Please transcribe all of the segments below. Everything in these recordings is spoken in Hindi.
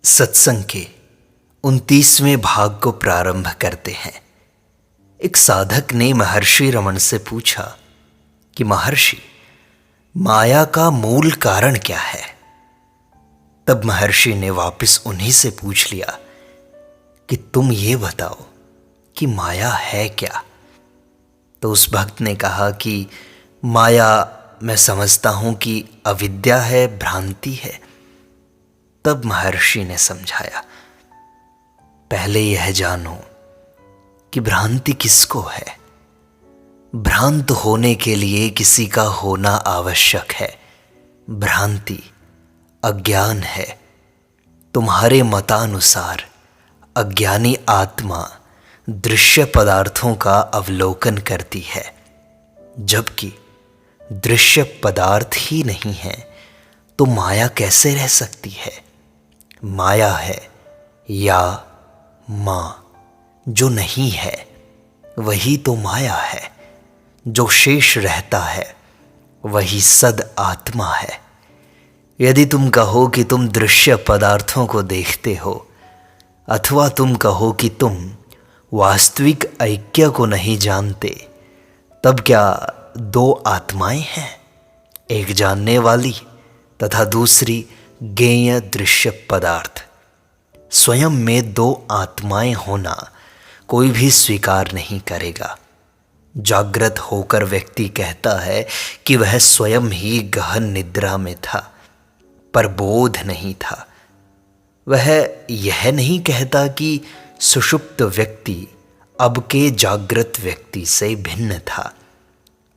सत्संग के 29वें भाग को प्रारंभ करते हैं। एक साधक ने महर्षि रमन से पूछा कि महर्षि, माया का मूल कारण क्या है? तब महर्षि ने वापस उन्हीं से पूछ लिया कि तुम ये बताओ कि माया है क्या? तो उस भक्त ने कहा कि माया मैं समझता हूं कि अविद्या है, भ्रांति है। तब महर्षि ने समझाया, पहले यह जानो कि भ्रांति किसको है। भ्रांत होने के लिए किसी का होना आवश्यक है। भ्रांति अज्ञान है। तुम्हारे मतानुसार अज्ञानी आत्मा दृश्य पदार्थों का अवलोकन करती है, जबकि दृश्य पदार्थ ही नहीं है तो माया कैसे रह सकती है? माया है या माँ जो नहीं है वही तो माया है। जो शेष रहता है वही सद आत्मा है। यदि तुम कहो कि तुम दृश्य पदार्थों को देखते हो, अथवा तुम कहो कि तुम वास्तविक ऐक्य को नहीं जानते, तब क्या दो आत्माएं हैं, एक जानने वाली तथा दूसरी ज्ञेय दृश्य पदार्थ? स्वयं में दो आत्माएं होना कोई भी स्वीकार नहीं करेगा। जागृत होकर व्यक्ति कहता है कि वह स्वयं ही गहन निद्रा में था, पर बोध नहीं था। वह यह नहीं कहता कि सुषुप्त व्यक्ति अब के जागृत व्यक्ति से भिन्न था।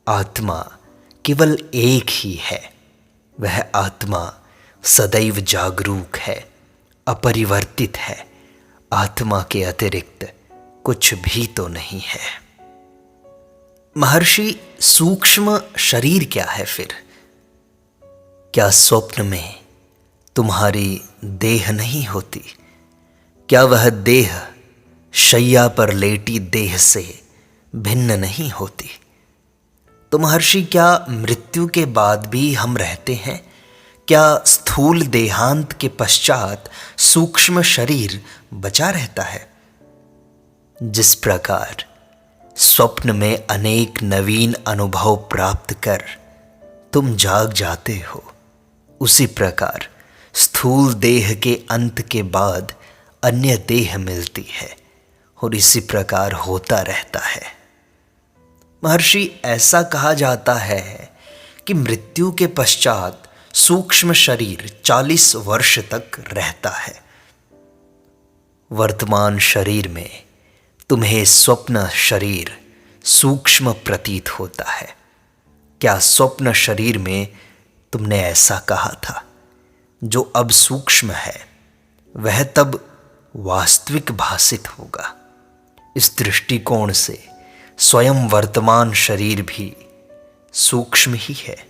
आत्मा केवल एक ही है। वह आत्मा सदैव जागरूक है, अपरिवर्तित है। आत्मा के अतिरिक्त कुछ भी तो नहीं है। महर्षि, सूक्ष्म शरीर क्या है फिर? क्या स्वप्न में तुम्हारी देह नहीं होती? क्या वह देह शैया पर लेटी देह से भिन्न नहीं होती? तो महर्षि, क्या मृत्यु के बाद भी हम रहते हैं? क्या स्थूल देहांत के पश्चात सूक्ष्म शरीर बचा रहता है? जिस प्रकार स्वप्न में अनेक नवीन अनुभव प्राप्त कर तुम जाग जाते हो, उसी प्रकार स्थूल देह के अंत के बाद अन्य देह मिलती है और इसी प्रकार होता रहता है। महर्षि, ऐसा कहा जाता है कि मृत्यु के पश्चात सूक्ष्म शरीर 40 वर्ष तक रहता है। वर्तमान शरीर में तुम्हें स्वप्न शरीर सूक्ष्म प्रतीत होता है। क्या स्वप्न शरीर में तुमने ऐसा कहा था, जो अब सूक्ष्म है वह तब वास्तविक भासित होगा? इस दृष्टिकोण से स्वयं वर्तमान शरीर भी सूक्ष्म ही है।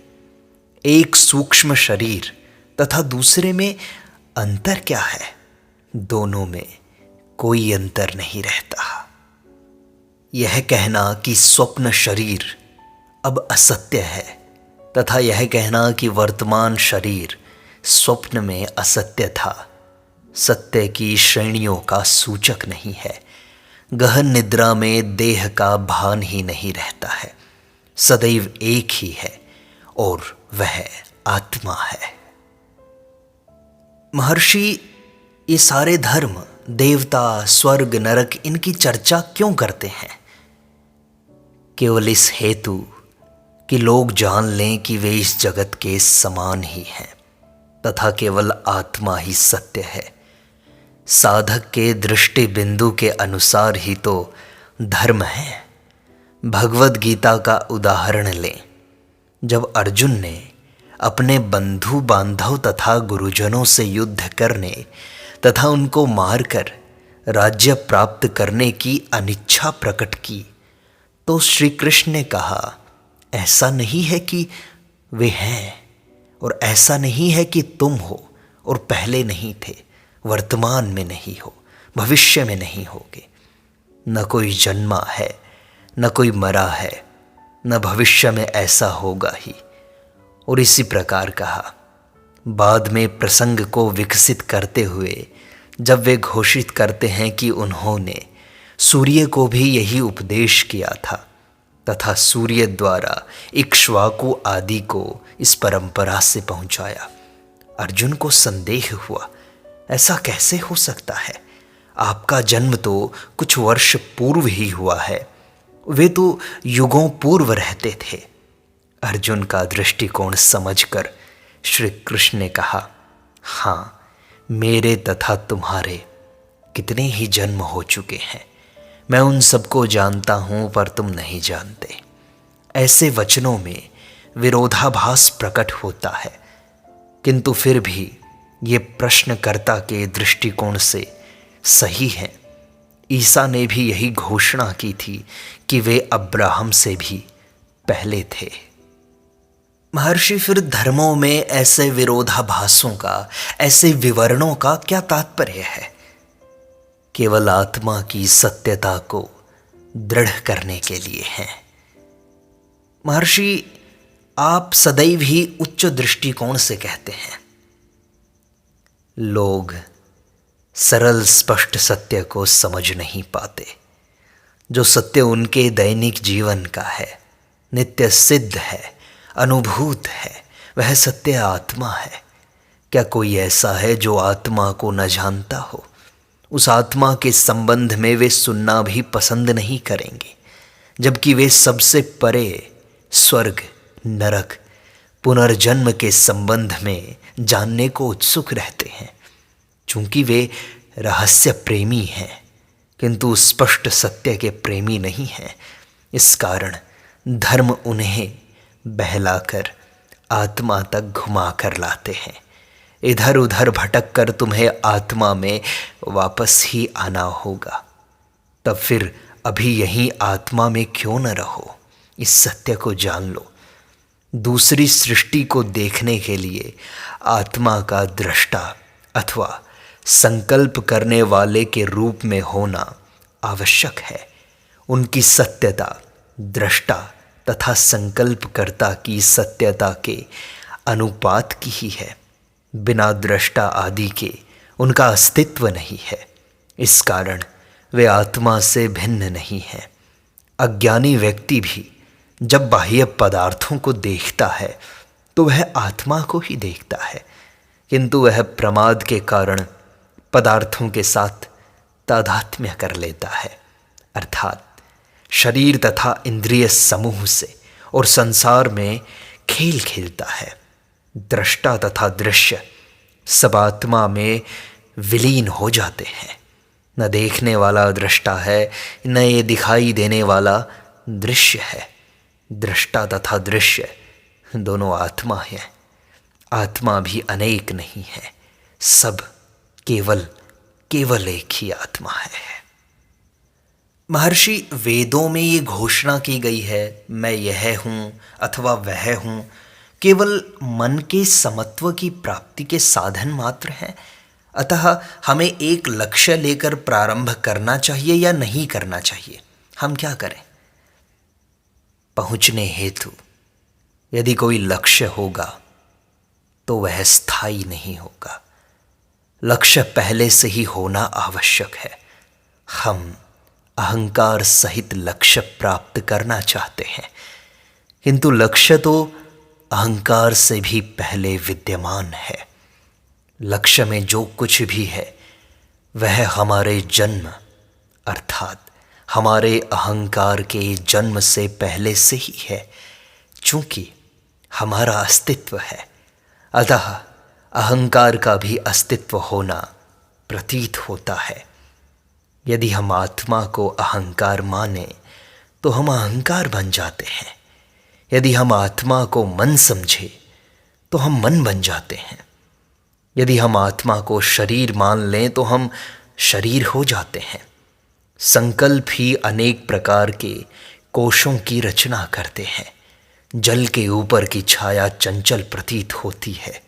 एक सूक्ष्म शरीर तथा दूसरे में अंतर क्या है? दोनों में कोई अंतर नहीं रहता। यह कहना कि स्वप्न शरीर अब असत्य है तथा यह कहना कि वर्तमान शरीर स्वप्न में असत्य था, सत्य की श्रेणियों का सूचक नहीं है। गहन निद्रा में देह का भान ही नहीं रहता है। सदैव एक ही है और वह आत्मा है। महर्षि, ये सारे धर्म, देवता, स्वर्ग, नरक, इनकी चर्चा क्यों करते हैं? केवल इस हेतु कि लोग जान लें कि वे इस जगत के समान ही हैं तथा केवल आत्मा ही सत्य है। साधक के दृष्टि बिंदु के अनुसार ही तो धर्म है। भगवद गीता का उदाहरण लें। जब अर्जुन ने अपने बंधु बांधव तथा गुरुजनों से युद्ध करने तथा उनको मारकर राज्य प्राप्त करने की अनिच्छा प्रकट की, तो श्री कृष्ण ने कहा, ऐसा नहीं है कि वे हैं और ऐसा नहीं है कि तुम हो और पहले नहीं थे, वर्तमान में नहीं हो, भविष्य में नहीं होगे। न कोई जन्मा है, न कोई मरा है, न भविष्य में ऐसा होगा ही। और इसी प्रकार कहा बाद में प्रसंग को विकसित करते हुए जब वे घोषित करते हैं कि उन्होंने सूर्य को भी यही उपदेश किया था तथा सूर्य द्वारा इक्ष्वाकु आदि को इस परंपरा से पहुंचाया, अर्जुन को संदेह हुआ, ऐसा कैसे हो सकता है? आपका जन्म तो कुछ वर्ष पूर्व ही हुआ है, वे तो युगों पूर्व रहते थे। अर्जुन का दृष्टिकोण समझकर श्री कृष्ण ने कहा, हाँ, मेरे तथा तुम्हारे कितने ही जन्म हो चुके हैं, मैं उन सबको जानता हूं, पर तुम नहीं जानते। ऐसे वचनों में विरोधाभास प्रकट होता है, किंतु फिर भी ये प्रश्नकर्ता के दृष्टिकोण से सही है। ईसा ने भी यही घोषणा की थी कि वे अब्राहम से भी पहले थे। महर्षि, फिर धर्मों में ऐसे विरोधाभासों का, ऐसे विवरणों का क्या तात्पर्य है? केवल आत्मा की सत्यता को दृढ़ करने के लिए हैं। महर्षि, आप सदैव ही उच्च दृष्टिकोण से कहते हैं। लोग सरल स्पष्ट सत्य को समझ नहीं पाते। जो सत्य उनके दैनिक जीवन का है, नित्य सिद्ध है, अनुभूत है, वह सत्य आत्मा है। क्या कोई ऐसा है जो आत्मा को न जानता हो? उस आत्मा के संबंध में वे सुनना भी पसंद नहीं करेंगे, जबकि वे सबसे परे स्वर्ग, नरक, पुनर्जन्म के संबंध में जानने को उत्सुक रहते हैं। चूंकि वे रहस्य प्रेमी हैं, किंतु स्पष्ट सत्य के प्रेमी नहीं हैं, इस कारण धर्म उन्हें बहलाकर आत्मा तक घुमा कर लाते हैं। इधर उधर भटक कर तुम्हें आत्मा में वापस ही आना होगा। तब फिर अभी यहीं आत्मा में क्यों न रहो? इस सत्य को जान लो। दूसरी सृष्टि को देखने के लिए आत्मा का दृष्टा अथवा संकल्प करने वाले के रूप में होना आवश्यक है। उनकी सत्यता दृष्टा तथा संकल्पकर्ता की सत्यता के अनुपात की ही है। बिना दृष्टा आदि के उनका अस्तित्व नहीं है। इस कारण वे आत्मा से भिन्न नहीं हैं। अज्ञानी व्यक्ति भी जब बाह्य पदार्थों को देखता है तो वह आत्मा को ही देखता है, किंतु वह प्रमाद के कारण पदार्थों के साथ तादात्म्य कर लेता है, अर्थात शरीर तथा इंद्रिय समूह से और संसार में खेल खेलता है। दृष्टा तथा दृश्य सब आत्मा में विलीन हो जाते हैं। न देखने वाला दृष्टा है, न ये दिखाई देने वाला दृश्य है। दृष्टा तथा दृश्य दोनों आत्मा है। आत्मा भी अनेक नहीं है, सब केवल एक ही आत्मा है। महर्षि, वेदों में ये घोषणा की गई है, मैं यह हूँ अथवा वह हूँ, केवल मन के समत्व की प्राप्ति के साधन मात्र हैं। अतः हमें एक लक्ष्य लेकर प्रारंभ करना चाहिए या नहीं करना चाहिए? हम क्या करें? पहुंचने हेतु यदि कोई लक्ष्य होगा तो वह स्थायी नहीं होगा। लक्ष्य पहले से ही होना आवश्यक है। हम अहंकार सहित लक्ष्य प्राप्त करना चाहते हैं, किंतु लक्ष्य तो अहंकार से भी पहले विद्यमान है। लक्ष्य में जो कुछ भी है वह हमारे जन्म अर्थात हमारे अहंकार के जन्म से पहले से ही है। चूंकि हमारा अस्तित्व है, अतः अहंकार का भी अस्तित्व होना प्रतीत होता है। यदि हम आत्मा को अहंकार माने तो हम अहंकार बन जाते हैं। यदि हम आत्मा को मन समझे तो हम मन बन जाते हैं। यदि हम आत्मा को शरीर मान लें तो हम शरीर हो जाते हैं। संकल्प ही अनेक प्रकार के कोशों की रचना करते हैं। जल के ऊपर की छाया चंचल प्रतीत होती है।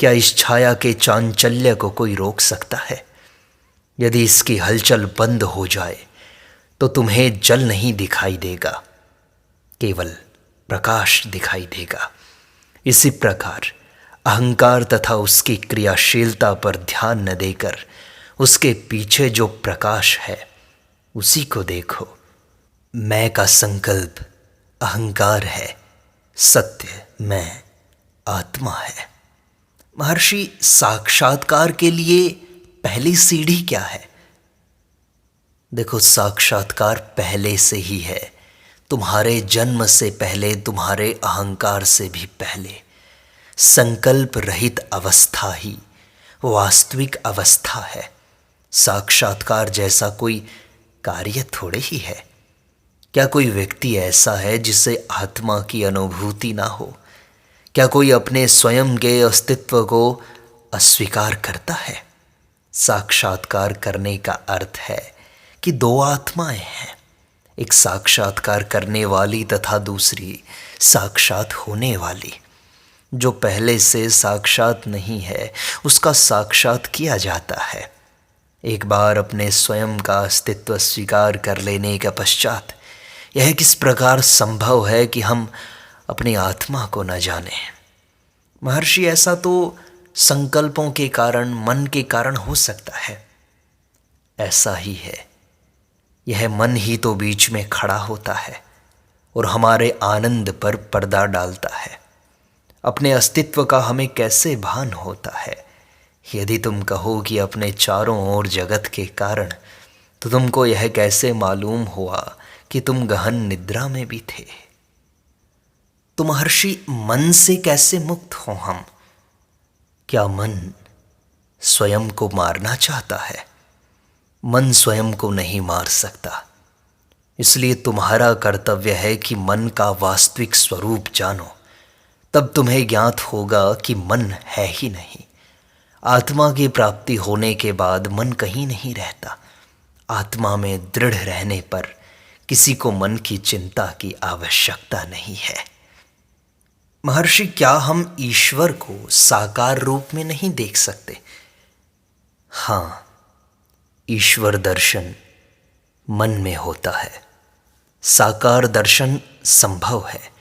क्या इस छाया के चांचल्य को कोई रोक सकता है? यदि इसकी हलचल बंद हो जाए तो तुम्हें जल नहीं दिखाई देगा, केवल प्रकाश दिखाई देगा। इसी प्रकार अहंकार तथा उसकी क्रियाशीलता पर ध्यान न देकर उसके पीछे जो प्रकाश है उसी को देखो। मैं का संकल्प अहंकार है, सत्य मैं आत्मा है। महर्षि, साक्षात्कार के लिए पहली सीढ़ी क्या है? देखो, साक्षात्कार पहले से ही है, तुम्हारे जन्म से पहले, तुम्हारे अहंकार से भी पहले। संकल्प रहित अवस्था ही वास्तविक अवस्था है। साक्षात्कार जैसा कोई कार्य थोड़े ही है। क्या कोई व्यक्ति ऐसा है जिसे आत्मा की अनुभूति ना हो? क्या कोई अपने स्वयं के अस्तित्व को अस्वीकार करता है? साक्षात्कार करने का अर्थ है कि दो आत्माएं हैं, एक साक्षात्कार करने वाली तथा दूसरी साक्षात होने वाली। जो पहले से साक्षात नहीं है उसका साक्षात किया जाता है। एक बार अपने स्वयं का अस्तित्व स्वीकार कर लेने के पश्चात यह किस प्रकार संभव है कि हम अपनी आत्मा को न जानें? महर्षि, ऐसा तो संकल्पों के कारण, मन के कारण हो सकता है। ऐसा ही है, यह मन ही तो बीच में खड़ा होता है और हमारे आनंद पर पर्दा डालता है। अपने अस्तित्व का हमें कैसे भान होता है? यदि तुम कहो कि अपने चारों ओर जगत के कारण, तो तुमको यह कैसे मालूम हुआ कि तुम गहन निद्रा में भी थे? तो महर्षि, मन से कैसे मुक्त हो हम? क्या मन स्वयं को मारना चाहता है? मन स्वयं को नहीं मार सकता। इसलिए तुम्हारा कर्तव्य है कि मन का वास्तविक स्वरूप जानो। तब तुम्हें ज्ञात होगा कि मन है ही नहीं। आत्मा की प्राप्ति होने के बाद मन कहीं नहीं रहता। आत्मा में दृढ़ रहने पर किसी को मन की चिंता की आवश्यकता नहीं है। महर्षि, क्या हम ईश्वर को साकार रूप में नहीं देख सकते? हाँ, ईश्वर दर्शन मन में होता है। साकार दर्शन संभव है,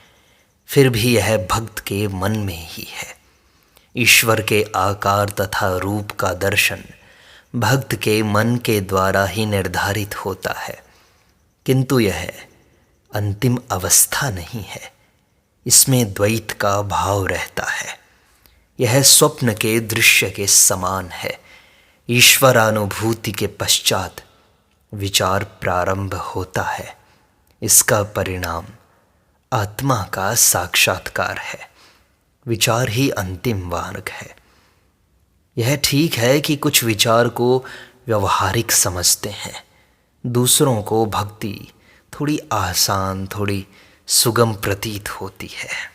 फिर भी यह भक्त के मन में ही है। ईश्वर के आकार तथा रूप का दर्शन भक्त के मन के द्वारा ही निर्धारित होता है, किंतु यह अंतिम अवस्था नहीं है। इसमें द्वैत का भाव रहता है। यह स्वप्न के दृश्य के समान है। ईश्वरानुभूति के पश्चात विचार प्रारंभ होता है। इसका परिणाम आत्मा का साक्षात्कार है। विचार ही अंतिम मार्ग है। यह ठीक है कि कुछ विचार को व्यवहारिक समझते हैं, दूसरों को भक्ति थोड़ी आसान, थोड़ी सुगम प्रतीत होती है।